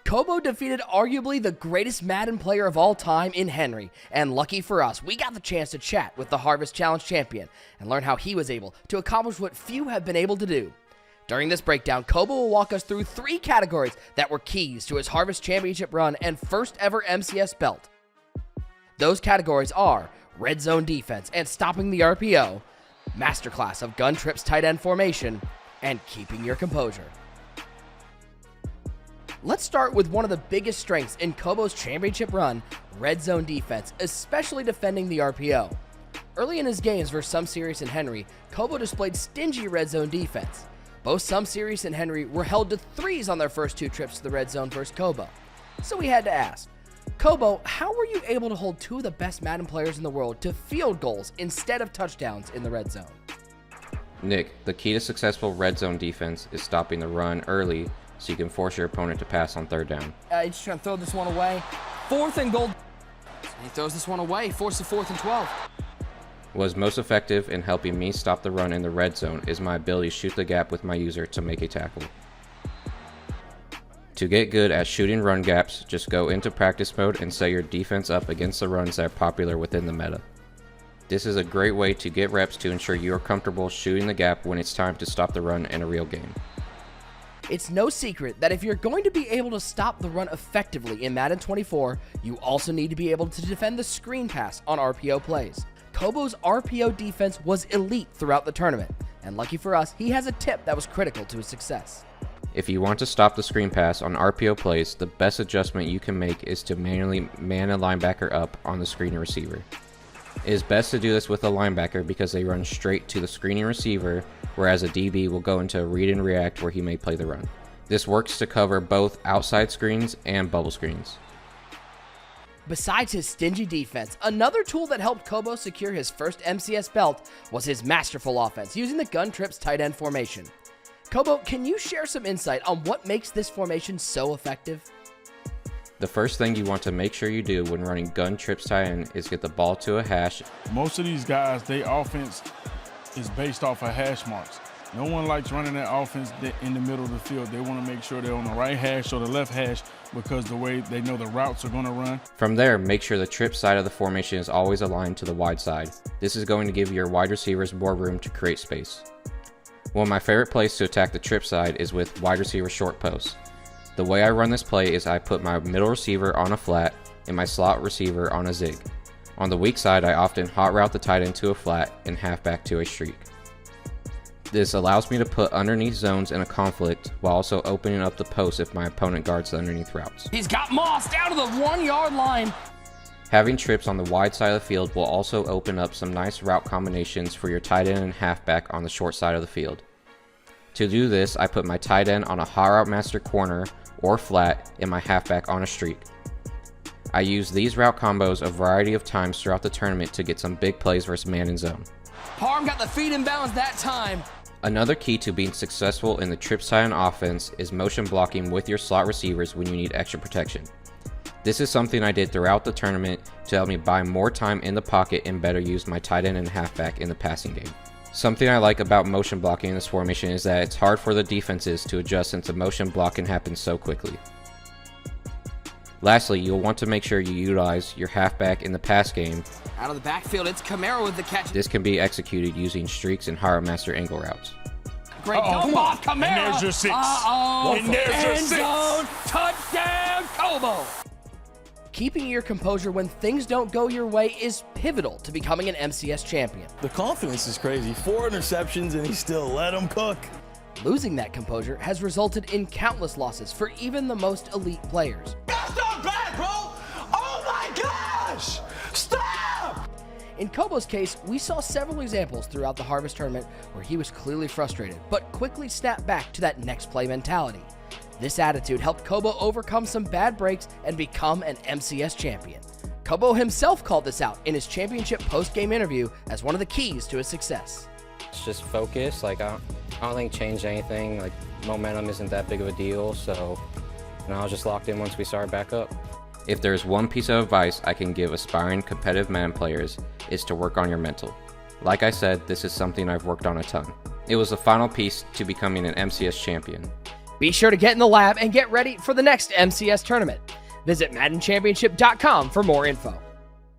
Cobo defeated arguably the greatest Madden player of all time in Henry, and lucky for us, we got the chance to chat with the Harvest Challenge champion and learn how he was able to accomplish what few have been able to do. During this breakdown, Cobo will walk us through 3 categories that were keys to his Harvest Championship run and first ever MCS belt. Those categories are red zone defense and stopping the RPO, masterclass of gun trips tight end formation, and keeping your composure. Let's start with one of the biggest strengths in Cobo's championship run, red zone defense, especially defending the RPO. Early in his games versus Some Serious and Henry, Cobo displayed stingy red zone defense. Both Some Serious and Henry were held to 3s on their first 2 trips to the red zone versus Cobo. So we had to ask, Cobo, how were you able to hold 2 of the best Madden players in the world to field goals instead of touchdowns in the red zone? Nick, the key to successful red zone defense is stopping the run early so you can force your opponent to pass on 3rd down. He's just trying to throw this one away. 4th and goal. He throws this one away, forces 4th and 12. What is most effective in helping me stop the run in the red zone is my ability to shoot the gap with my user to make a tackle. To get good at shooting run gaps, just go into practice mode and set your defense up against the runs that are popular within the meta. This is a great way to get reps to ensure you are comfortable shooting the gap when it's time to stop the run in a real game. It's no secret that if you're going to be able to stop the run effectively in Madden 24, you also need to be able to defend the screen pass on RPO plays. Cobo's RPO defense was elite throughout the tournament, and lucky for us, he has a tip that was critical to his success. If you want to stop the screen pass on RPO plays, the best adjustment you can make is to manually man a linebacker up on the screening receiver. It is best to do this with a linebacker because they run straight to the screening receiver, whereas a DB will go into read and react where he may play the run. This works to cover both outside screens and bubble screens. Besides his stingy defense, another tool that helped Cobo secure his first MCS belt was his masterful offense using the gun trips tight end formation. Cobo, can you share some insight on what makes this formation so effective? The first thing you want to make sure you do when running gun trips tight end is get the ball to a hash. Most of these guys, their offense is based off of hash marks. No one likes running that offense in the middle of the field. They want to make sure they're on the right hash or the left hash because the way they know the routes are going to run. From there, make sure the trip side of the formation is always aligned to the wide side. This is going to give your wide receivers more room to create space. One of my favorite plays to attack the trip side is with wide receiver short posts. The way I run this play is I put my middle receiver on a flat and my slot receiver on a zig. On the weak side, I often hot route the tight end to a flat and halfback to a streak. This allows me to put underneath zones in a conflict while also opening up the post if my opponent guards the underneath routes. He's got Moss down to the 1-yard line. Having trips on the wide side of the field will also open up some nice route combinations for your tight end and halfback on the short side of the field. To do this, I put my tight end on a hot route master corner or flat and my halfback on a streak. I use these route combos a variety of times throughout the tournament to get some big plays versus man and zone. Parham got the feet in bounds that time. Another key to being successful in the trip tight end offense is motion blocking with your slot receivers when you need extra protection. This is something I did throughout the tournament to help me buy more time in the pocket and better use my tight end and halfback in the passing game. Something I like about motion blocking in this formation is that it's hard for the defenses to adjust since the motion blocking happens so quickly. Lastly, you'll want to make sure you utilize your halfback in the pass game. Out of the backfield, it's Camaro with the catch. This can be executed using streaks and higher master angle routes. Great come on, Camaro. And there's your 6. And there's your 6. Zone, touchdown, Cobo. Keeping your composure when things don't go your way is pivotal to becoming an MCS champion. The confidence is crazy. 4 interceptions and he still let them cook. Losing that composure has resulted in countless losses for even the most elite players. That's not bad, bro! Oh my gosh! Stop! In Cobo's case, we saw several examples throughout the Harvest Tournament where he was clearly frustrated, but quickly snapped back to that next play mentality. This attitude helped Cobo overcome some bad breaks and become an MCS champion. Cobo himself called this out in his championship post-game interview as one of the keys to his success. It's just focus. I don't think change anything. Momentum isn't that big of a deal, so I was just locked in once we started back up. If there's one piece of advice I can give aspiring competitive Madden players, it's to work on your mental. Like I said, this is something I've worked on a ton. It was the final piece to becoming an MCS champion. Be sure to get in the lab and get ready for the next MCS tournament. Visit MaddenChampionship.com for more info.